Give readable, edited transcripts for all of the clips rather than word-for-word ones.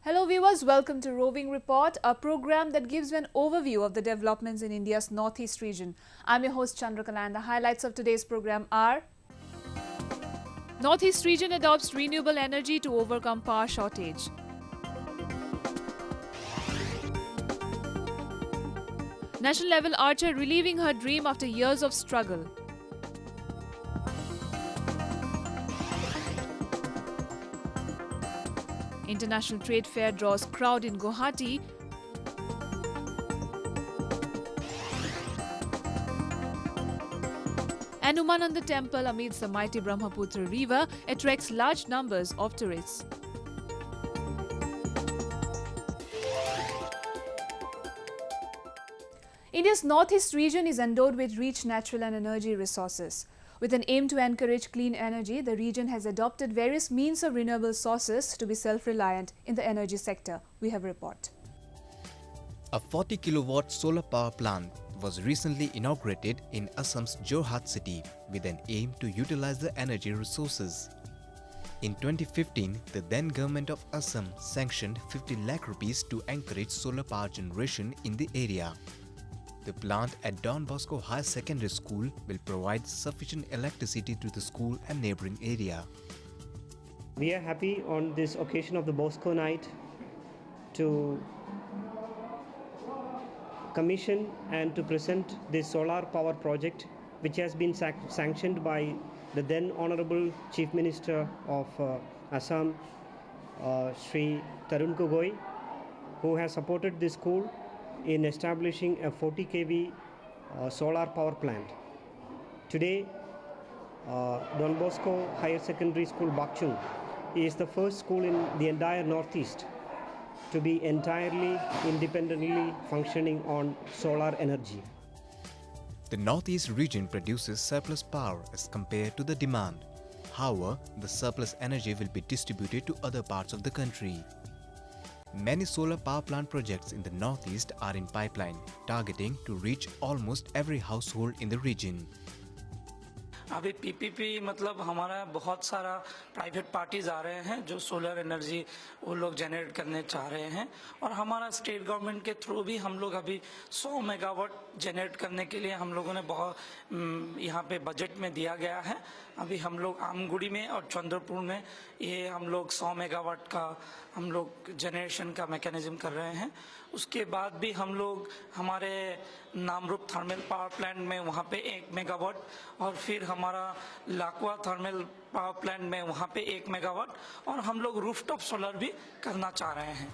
Hello viewers, welcome to Roving Report, a program that gives you an overview of the developments in India's northeast region. I'm your host Chandrakala and the highlights of today's program are: Northeast region adopts renewable energy to overcome power shortage. National level archer reliving her dream after years of struggle. International Trade Fair draws crowd in Guwahati. And Umananda Temple amidst the mighty Brahmaputra river attracts large numbers of tourists. India's northeast region is endowed with rich natural and energy resources. With an aim to encourage clean energy, the region has adopted various means of renewable sources to be self-reliant in the energy sector. We have a report. A 40 kilowatt solar power plant was recently inaugurated in Assam's Jorhat city with an aim to utilize the energy resources. In 2015, the then government of Assam sanctioned 50 lakh rupees to encourage solar power generation in the area. The plant at Don Bosco High Secondary School will provide sufficient electricity to the school and neighboring area. We are happy on this occasion of the Bosco Night to commission and to present this solar power project, which has been sanctioned by the then Honorable Chief Minister of Assam, Sri Tarun Gogoi, who has supported this school in establishing a 40 kV solar power plant. Today, Don Bosco Higher Secondary School Bakchung is the first school in the entire Northeast to be entirely independently functioning on solar energy. The Northeast region produces surplus power as compared to the demand. However, the surplus energy will be distributed to other parts of the country. Many solar power plant projects in the Northeast are in pipeline, targeting to reach almost every household in the region. अभी PPP मतलब हमारा बहुत सारा private parties आ रहे हैं जो solar energy वो लोग जनरेट करने चाह रहे हैं और हमारा स्टेट गवर्नमेंट के थ्रू भी हम लोग अभी 100 मेगावाट जनरेट करने के लिए हम लोगों ने बहुत यहाँ पे बजट में दिया गया है। अभी हम लोग आमगुड़ी में और चंद्रपुर में ये हम लोग 100 मेगावाट का हम लोग जनरेशन का मैकेनिज्म कर रहे हैं। उसके बाद भी हम लोग हमारे नामरूप थर्मल पावर प्लांट में वहाँ पे 1 मेगावाट और फिर हमारा लाकवा थर्मल पावर प्लांट में वहाँ पे 1 मेगावाट और हम लोग रूफटॉप सोलर भी करना चाह रहे हैं।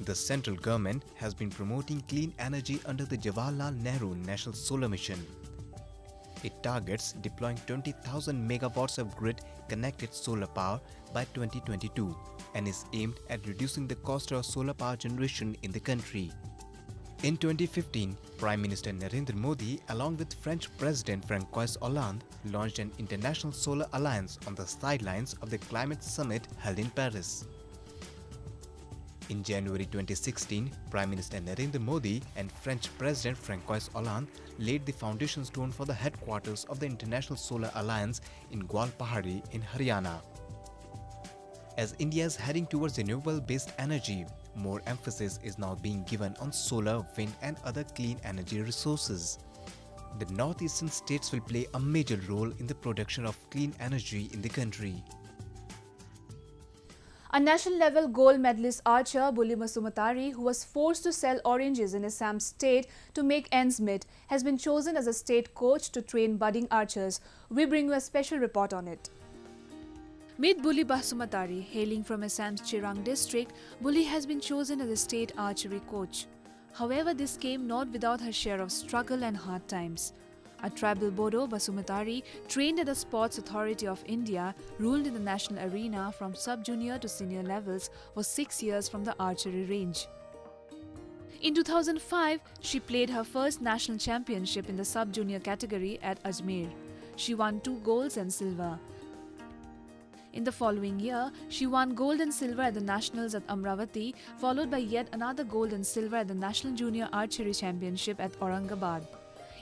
The central government has been promoting clean energy under the Jawaharlal Nehru National Solar Mission. It targets deploying 20,000 megawatts of grid-connected solar power by 2022 and is aimed at reducing the cost of solar power generation in the country. In 2015, Prime Minister Narendra Modi, along with French President François Hollande, launched an international solar alliance on the sidelines of the climate summit held in Paris. In January 2016, Prime Minister Narendra Modi and French President François Hollande laid the foundation stone for the headquarters of the International Solar Alliance in Gwalpahari in Haryana. As India is heading towards renewable-based energy, more emphasis is now being given on solar, wind and other clean energy resources. The northeastern states will play a major role in the production of clean energy in the country. A national-level gold medalist archer, Bulli Masumatari, who was forced to sell oranges in Assam state to make ends meet, has been chosen as a state coach to train budding archers. We bring you a special report on it. Meet Bulli Basumatari. Hailing from Assam's Chirang district, Bulli has been chosen as a state archery coach. However, this came not without her share of struggle and hard times. A tribal Bodo, Basumatari, trained at the Sports Authority of India, ruled in the national arena from sub-junior to senior levels for 6 years from the archery range. In 2005, she played her first national championship in the sub-junior category at Ajmer. She won 2 golds and silver. In the following year, she won gold and silver at the Nationals at Amravati, followed by yet another gold and silver at the National Junior Archery Championship at Aurangabad.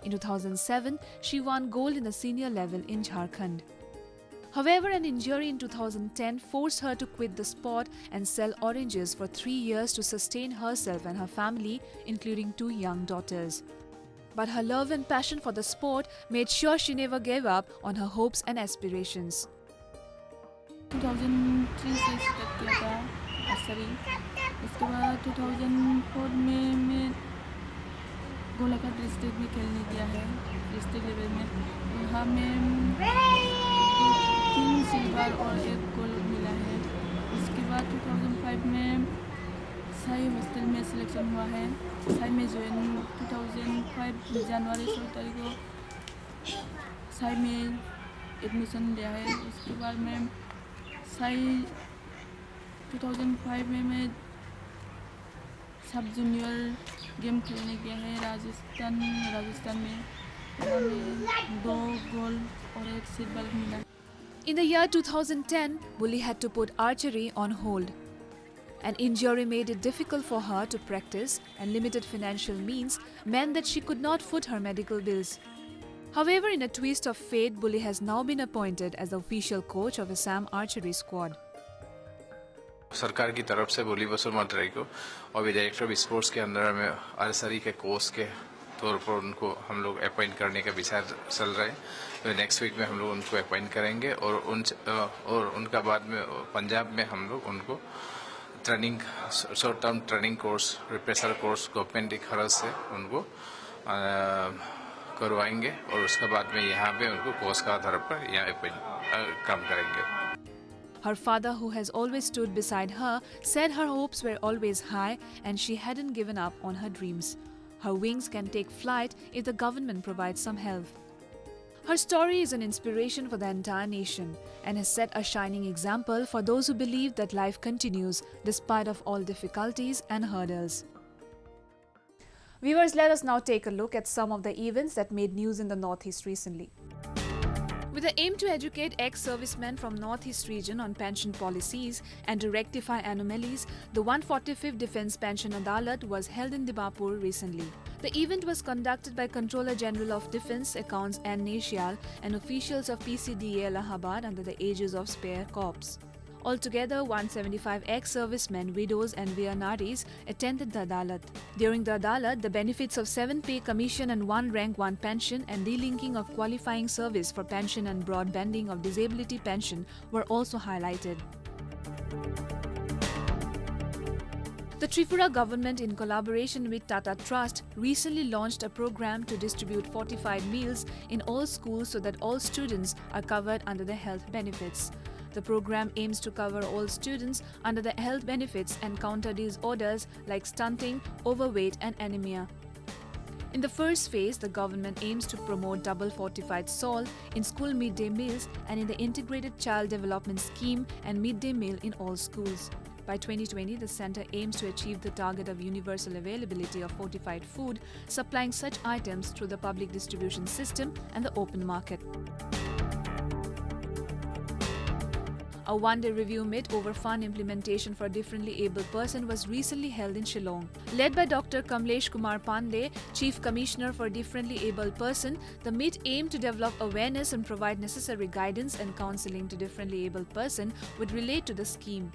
In 2007, she won gold in the senior level in Jharkhand. However, an injury in 2010 forced her to quit the sport and sell oranges for 3 years to sustain herself and her family, including 2 young daughters. But her love and passion for the sport made sure she never gave up on her hopes and aspirations. 2003 से start किया था archery. उसके बाद 2004 में मैं Golaghat district में खेलने गया है, डिस्ट्रिक्ट लेवल में। वहाँ में 3 सिल्वर और 1 गोल्ड मिला है। उसके बाद 2005 में साई हॉस्टल में सिलेक्शन हुआ है। साई में ज्वाइन 2005 जनवरी 16 तारीख को साई में एडमिशन लिया है। उसके बाद मैं साई 2005 में मैं सब जूनियर गेम खेलने गया है राजस्थान में। वहाँ में 2 गोल्ड और 1 सिल्वर मिला। In the year 2010, Bully had to put archery on hold. An injury made it difficult for her to practice, and limited financial means meant that she could not foot her medical bills. However, in a twist of fate, Bully has now been appointed as the official coach of Assam archery squad. सरकार की तरफ से बुली बसुमतारी को और भी director of sports के अंदर में आर्चरी के कोच के तौर पर उनको हम लोग अपॉइंट करने का विचार चल रहा है। तो नेक्स्ट वीक में हम लोग उनको अपॉइंट करेंगे और उनका बाद में पंजाब में हम लोग उनको training short term training course refresher course government की खर्च से उनको करवाएंगे और उसके बाद में यहाँ पे उनको कोच का आधार पर यहाँ काम करेंगे। Her father, who has always stood beside her, said her hopes were always high and she hadn't given up on her dreams. Her wings can take flight if the government provides some help. Her story is an inspiration for the entire nation and has set a shining example for those who believe that life continues despite of all difficulties and hurdles. Viewers, let us now take a look at some of the events that made news in the Northeast recently. With the aim to educate ex-servicemen from Northeast region on pension policies and to rectify anomalies, the 145th Defence Pension Adalat was held in Dimapur recently. The event was conducted by Controller General of Defence Accounts N. Nasyal and officials of PCDA Allahabad under the aegis of Spare Corps. Altogether, 175 ex-servicemen, widows and Vianaris attended the Adalat. During the Adalat, the benefits of 7-pay commission and 1 rank 1 pension and delinking of qualifying service for pension and broadbanding of disability pension were also highlighted. The Tripura government, in collaboration with Tata Trust, recently launched a program to distribute fortified meals in all schools so that all students are covered under the health benefits. The program aims to cover all students under the health benefits and counter disorders like stunting, overweight and anemia. In the first phase, the government aims to promote double fortified salt in school midday meals and in the integrated child development scheme and midday meal in all schools. By 2020, the centre aims to achieve the target of universal availability of fortified food, supplying such items through the public distribution system and the open market. A one-day review meet over fund implementation for a differently abled person was recently held in Shillong. Led by Dr. Kamlesh Kumar Pandey, Chief Commissioner for Differently Abled Person, the meet aimed to develop awareness and provide necessary guidance and counselling to differently abled person would relate to the scheme.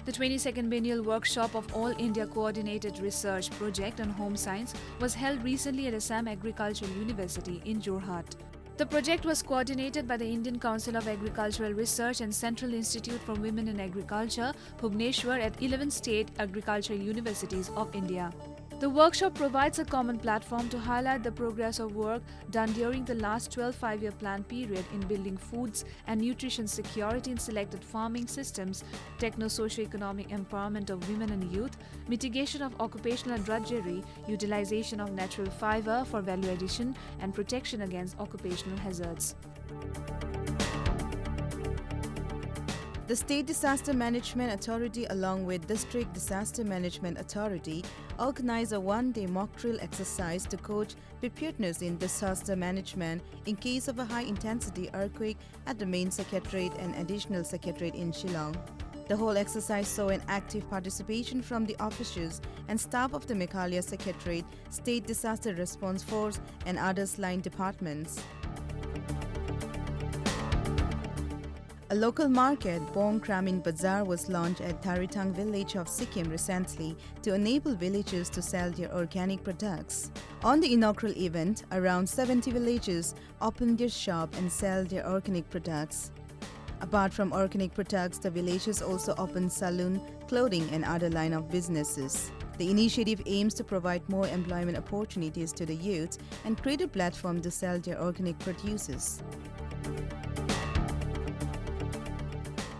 The 22nd Biennial Workshop of All India Coordinated Research Project on Home Science was held recently at Assam Agricultural University in Jorhat. The project was coordinated by the Indian Council of Agricultural Research and Central Institute for Women in Agriculture, Bhubaneswar at 11 state agricultural universities of India. The workshop provides a common platform to highlight the progress of work done during the last 12 five-year plan period in building foods and nutrition security in selected farming systems, techno-socio-economic empowerment of women and youth, mitigation of occupational drudgery, utilization of natural fiber for value addition, and protection against occupational hazards. The State Disaster Management Authority along with District Disaster Management Authority organized a one-day mock drill exercise to coach preparedness in disaster management in case of a high-intensity earthquake at the main secretariat and additional secretariat in Shillong. The whole exercise saw an active participation from the officers and staff of the Meghalaya Secretariat, State Disaster Response Force and others line departments. A local market, Bong Kramin Bazaar, was launched at Tharitang village of Sikkim recently to enable villagers to sell their organic products. On the inaugural event, around 70 villagers opened their shop and sell their organic products. Apart from organic products, the villagers also opened saloon, clothing and other line of businesses. The initiative aims to provide more employment opportunities to the youth and create a platform to sell their organic produces.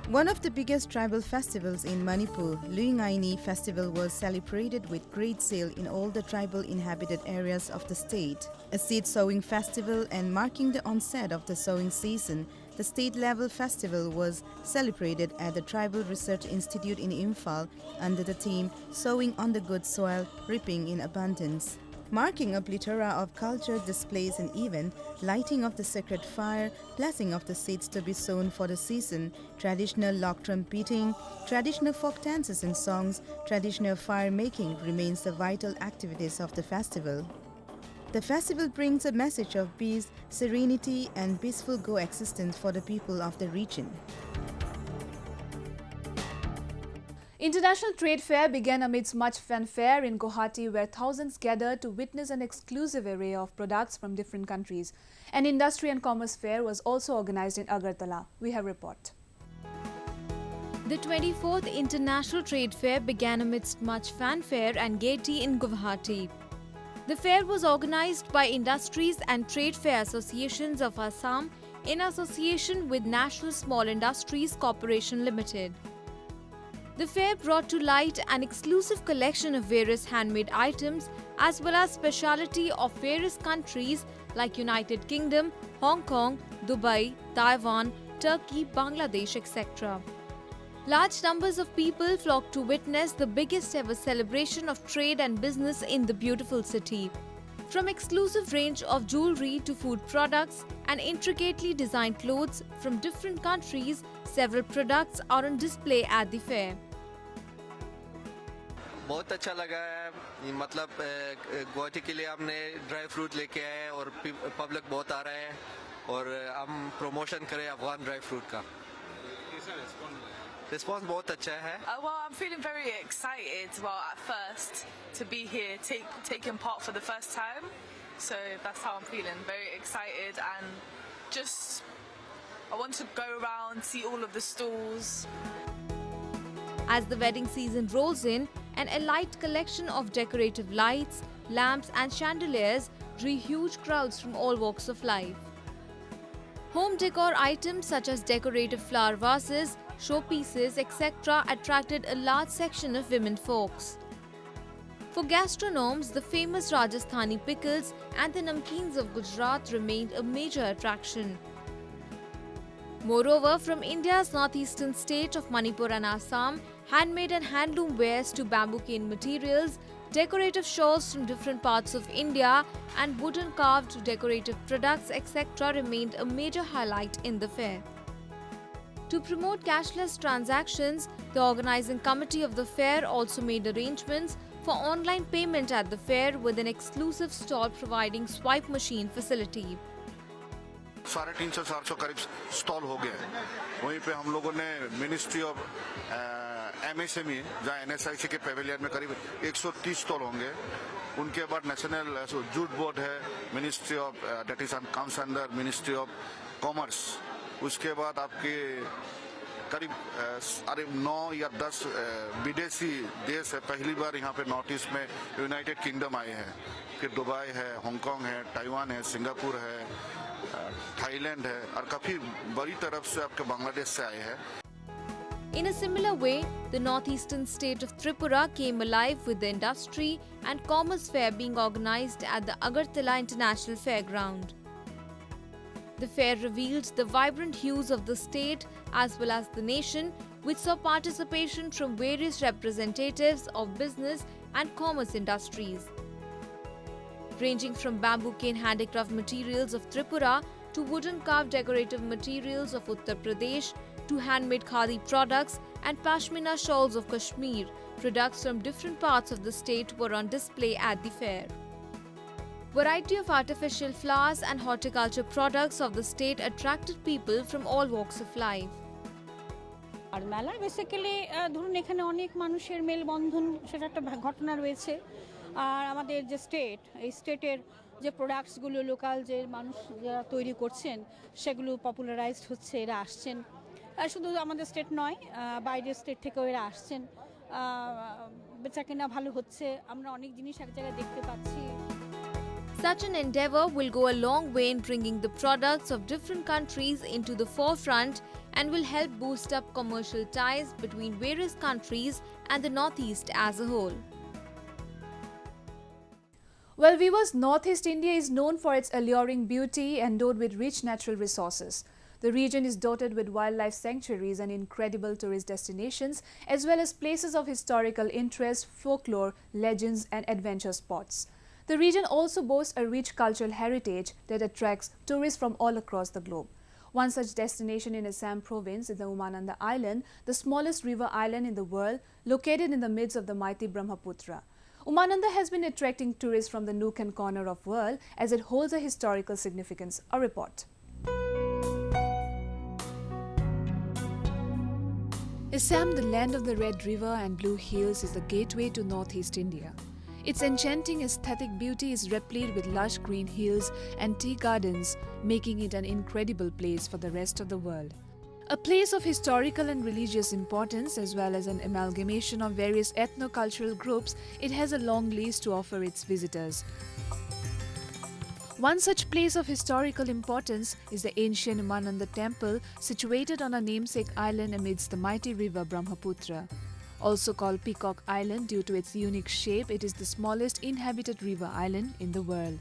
One of the biggest tribal festivals in Manipur, Luingaini Festival, was celebrated with great zeal in all the tribal inhabited areas of the state. A seed sowing festival and marking the onset of the sowing season, the state-level festival was celebrated at the Tribal Research Institute in Imphal under the theme Sowing on the Good Soil, Reaping in Abundance. Marking a plethora of culture displays and event, lighting of the sacred fire, blessing of the seeds to be sown for the season, traditional log drum beating, traditional folk dances and songs, traditional fire making remains the vital activities of the festival. The festival brings a message of peace, serenity and peaceful coexistence for the people of the region. International Trade Fair began amidst much fanfare in Guwahati, where thousands gathered to witness an exclusive array of products from different countries. An industry and commerce fair was also organized in Agartala. We have a report. The 24th International Trade Fair began amidst much fanfare and gaiety in Guwahati. The fair was organized by Industries and Trade Fair Associations of Assam in association with National Small Industries Corporation Limited. The fair brought to light an exclusive collection of various handmade items as well as speciality of various countries like United Kingdom, Hong Kong, Dubai, Taiwan, Turkey, Bangladesh, etc. Large numbers of people flocked to witness the biggest ever celebration of trade and business in the beautiful city. From exclusive range of jewelry to food products and intricately designed clothes from different countries, several products are on display at the fair. बहुत अच्छा लगा है मतलब गुवाहाटी के लिए हमने dry fruit लेके आए हैं और पब्लिक बहुत आ रहे हैं और हम प्रमोशन करें अफगान ड्राई फ्रूट का रिस्पांस बहुत अच्छा है Well, I'm feeling very excited, well, at first, to be here, taking part for the first time. So that's how I'm feeling, very excited, and just, I want to go around, see all of the stalls. As the wedding season rolls in, an elite collection of decorative lights, lamps and chandeliers drew huge crowds from all walks of life. Home decor items such as decorative flower vases, showpieces, etc. attracted a large section of women folks. For gastronomes, the famous Rajasthani pickles and the namkeens of Gujarat remained a major attraction. Moreover, from India's northeastern state of Manipur and Assam, handmade and handloom wares to bamboo cane materials, decorative shawls from different parts of India, and wooden carved decorative products, etc. remained a major highlight in the fair. To promote cashless transactions, the organizing committee of the fair also made arrangements for online payment at the fair with an exclusive stall providing swipe machine facility. 350-400 करीब stall हो गया है वहीं पे हम लोगों ने ministry of MSME जहाँ NSIC के पेविलियन में करीब 130 स्टॉल होंगे उनके बाद नेशनल जूट बोर्ड है ministry of that is comes under ministry of commerce उसके बाद आपके करीब 9 या 10 विदेशी देश है पहली बार यहाँ पे नॉर्थ ईस्ट में यूनाइटेड किंगडम आए हैं फिर दुबई है हांगकांग है ताइवान है सिंगापुर है थाईलैंड है और काफी बड़ी तरफ से आपके बांग्लादेश से आए हैं. In a similar way, the northeastern state of Tripura came alive with the industry and commerce fair being organized at the Agartala International Fairground. The fair revealed the vibrant hues of the state as well as the nation, which saw participation from various representatives of business and commerce industries. Ranging from bamboo cane handicraft materials of Tripura to wooden carved decorative materials of Uttar Pradesh to handmade khadi products and pashmina shawls of Kashmir, products from different parts of the state were on display at the fair. Variety of artificial flowers and horticulture products of the state attracted people from all walks of life. আর মেলা basically ধরুন এখানে অনেক মানুষের মেলবন্ধন সেটা একটা ঘটনা রয়েছে। আর আমাদের যে স্টেট, এই স্টেটের যে প্রোডাক্টসগুলো লোকাল যে মানুষ যারা তৈরি করছেন সেগুলো পপুলারাইজড হচ্ছে, এরা আসছেন। শুধু আমাদের স্টেট নয়, বাইরের স্টেট থেকেও এরা আসছেন। বেচাকেনা ভালো হচ্ছে, আমরা অনেক জিনিস এক জায়গায় দেখতে পাচ্ছি। Such an endeavor will go a long way in bringing the products of different countries into the forefront and will help boost up commercial ties between various countries and the Northeast as a whole. Well, viewers, Northeast India is known for its alluring beauty, endowed with rich natural resources. The region is dotted with wildlife sanctuaries and incredible tourist destinations, as well as places of historical interest, folklore, legends and adventure spots. The region also boasts a rich cultural heritage that attracts tourists from all across the globe. One such destination in Assam province is the Umananda Island, the smallest river island in the world, located in the midst of the mighty Brahmaputra. Umananda has been attracting tourists from the nook and corner of world as it holds a historical significance. A report. Assam, the land of the Red River and Blue Hills, is the gateway to Northeast India. Its enchanting aesthetic beauty is replete with lush green hills and tea gardens, making it an incredible place for the rest of the world. A place of historical and religious importance, as well as an amalgamation of various ethno-cultural groups, it has a long lease to offer its visitors. One such place of historical importance is the ancient Umananda temple, situated on a namesake island amidst the mighty river Brahmaputra. Also called Peacock Island due to its unique shape, it is the smallest inhabited river island in the world.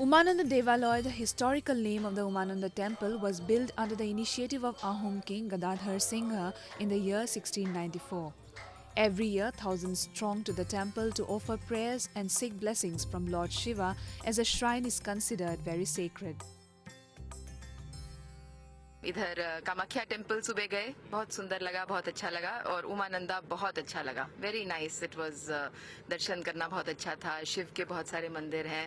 Umananda Devaloy, the historical name of the Umananda temple, was built under the initiative of Ahom king Gadadhar Singha in the year 1694. Every year, thousands throng to the temple to offer prayers and seek blessings from Lord Shiva, as a shrine is considered very sacred. इधर Kamakhya temple सुबह गए, बहुत सुंदर लगा, बहुत अच्छा लगा, और उमानंदा बहुत अच्छा लगा, वेरी नाइस। इट वाज दर्शन करना बहुत अच्छा था, शिव के बहुत सारे मंदिर हैं,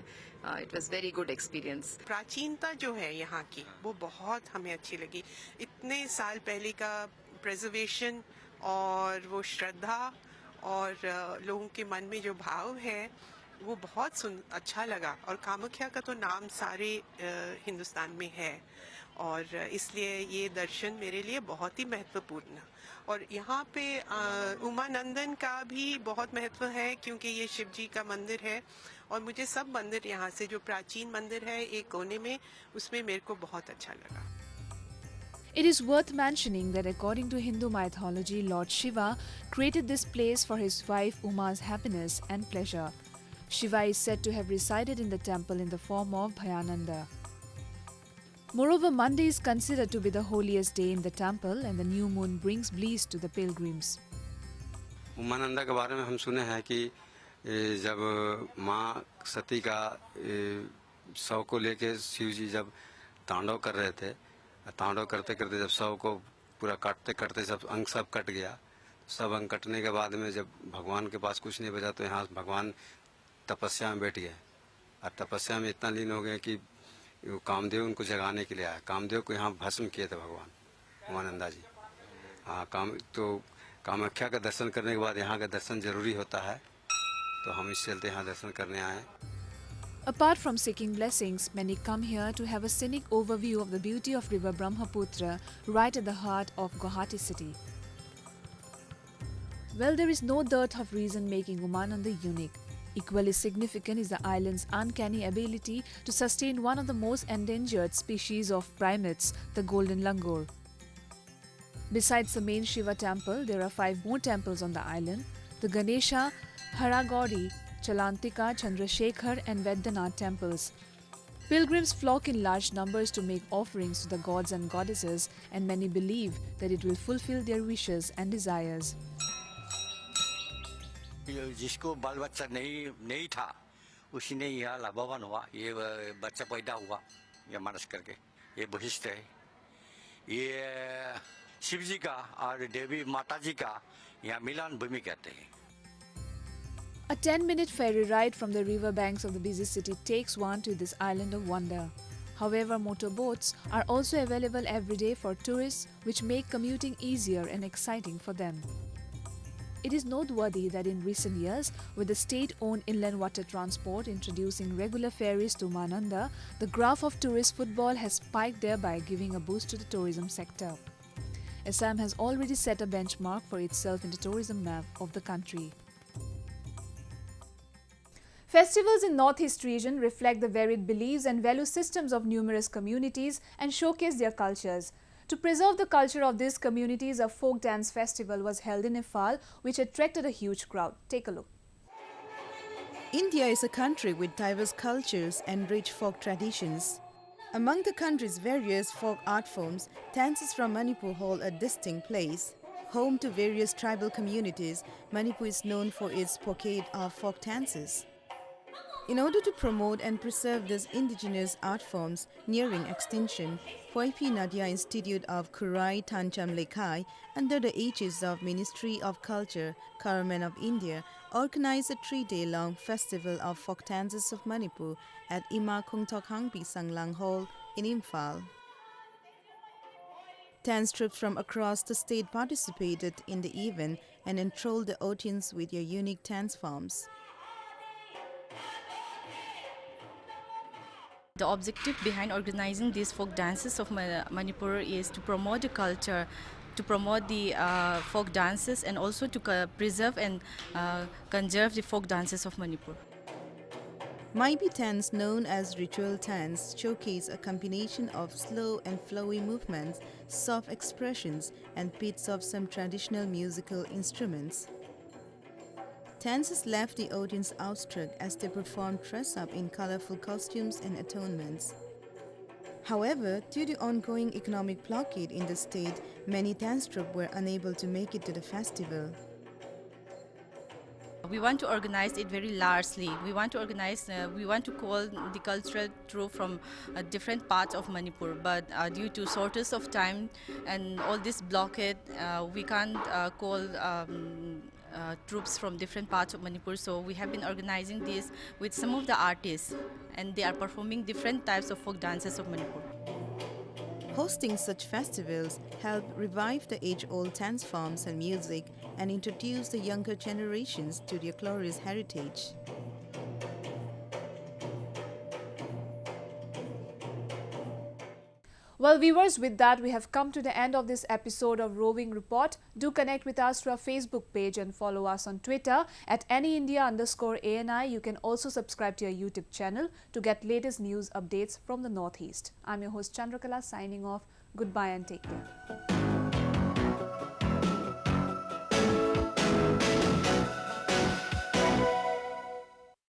it was very good experience. प्राचीनता जो है यहाँ की वो बहुत हमें अच्छी लगी। इतने साल पहले का प्रिजर्वेशन और वो श्रद्धा और लोगों के मन में जो भाव है वो बहुत अच्छा लगा। और कामाख्या का तो नाम सारे हिंदुस्तान में है और इसलिए ये दर्शन मेरे लिए बहुत ही महत्वपूर्ण। और यहाँ पे उमानंदन का भी बहुत महत्व है क्योंकि ये शिव जी का मंदिर है और मुझे सब मंदिर यहाँ से जो प्राचीन मंदिर है एक कोने में, उसमें मेरे को बहुत अच्छा लगा। It is worth mentioning that according to Hindu mythology, Lord Shiva created this place for his wife Uma's happiness and pleasure. Shiva is said to have resided in the temple in the form of Bhayananda. Moreover, Monday is considered to be the holiest day in the temple, and the new moon brings bliss to the pilgrims. Umananda के बारे में हम सुने हैं कि जब माँ सती का शव को लेके शिव जी जब तांडव कर रहे थे, तांडव करते करते जब शव को पूरा काटते काटते सब अंग सब कट गया, सब अंग कटने के बाद में जब भगवान के पास कुछ नहीं बचा तो यहाँ भगवान तपस्या में बैठ गए और तपस्या में इतना लीन हो गए कि कामदेव उनको जगाने के लिए आया। कामदेव को यहाँ भस्म किए थे भगवान उमानंदा जी। हाँ, कामाख्या का दर्शन करने के बाद यहाँ का दर्शन जरूरी होता है, तो हम इस चलते यहाँ दर्शन करने आए। Apart from seeking blessings, many come here to have a scenic overview of the beauty of river Brahmaputra right at the heart of Guwahati city. Well, there is no dearth of reason making Umananda unique. Equally significant is the island's uncanny ability to sustain one of the most endangered species of primates, the golden langur. Besides the main Shiva temple, there are 5 more temples on the island: the Ganesha, Haragauri, Chalantika, Chandrasekhar and Vedyanath temples. Pilgrims flock in large numbers to make offerings to the gods and goddesses, and many believe that it will fulfill their wishes and desires. जिसको बाल बच्चा नहीं था उसी ने यहाँ लाभवान हुआ, ये बच्चा पैदा हुआ ये मानस करके। ये वशिष्ठ है, ये शिव जी का और देवी माता जी का यहाँ मिलन भूमि कहते हैं। A 10-minute ferry ride from the river banks of the busy city takes one to this island of wonder. However, motorboats are also available every day for tourists, which make commuting easier and exciting for them. It is noteworthy that in recent years, with the state-owned inland water transport introducing regular ferries to Umananda, the graph of tourist footfall has spiked, thereby giving a boost to the tourism sector. Assam has already set a benchmark for itself in the tourism map of the country. Festivals in Northeast region reflect the varied beliefs and value systems of numerous communities and showcase their cultures. To preserve the culture of these communities, a folk dance festival was held in Ifal, which attracted a huge crowd. Take a look. India is a country with diverse cultures and rich folk traditions. Among the country's various folk art forms, dances from Manipur hold a distinct place. Home to various tribal communities, Manipur is known for its bouquet of folk dances. In order to promote and preserve these indigenous art forms nearing extinction, Poipi Nadia Institute of Kurai Tancham Lekai, under the aegis of Ministry of Culture, Government of India, organized a 3-day-long festival of folk dances of Manipur at Ima Kungtokhangpi Sanglang Hall in Imphal. Dance troops from across the state participated in the event and enthralled the audience with their unique dance forms. The objective behind organizing these folk dances of Manipur is to promote the culture, to promote the folk dances, and also to preserve and conserve the folk dances of Manipur. Maibi dance, known as ritual dance, showcase a combination of slow and flowy movements, soft expressions, and beats of some traditional musical instruments. Dancers left the audience awestruck as they performed dress-up in colorful costumes and atonements. However, due to ongoing economic blockade in the state, many dance troupes were unable to make it to the festival. We want to organize it very largely. We want to call the cultural troupe from different parts of Manipur, but due to shortage of time and all this blockade, we can't call troops from different parts of Manipur, so we have been organizing this with some of the artists, and they are performing different types of folk dances of Manipur. Hosting such festivals help revive the age-old dance forms and music and introduce the younger generations to their glorious heritage. Well, viewers, with that, we have come to the end of this episode of Roving Report. Do connect with us through our Facebook page and follow us on Twitter at AnyIndia_ANI. You can also subscribe to our YouTube channel to get latest news updates from the Northeast. I'm your host Chandrakala, signing off. Goodbye and take care.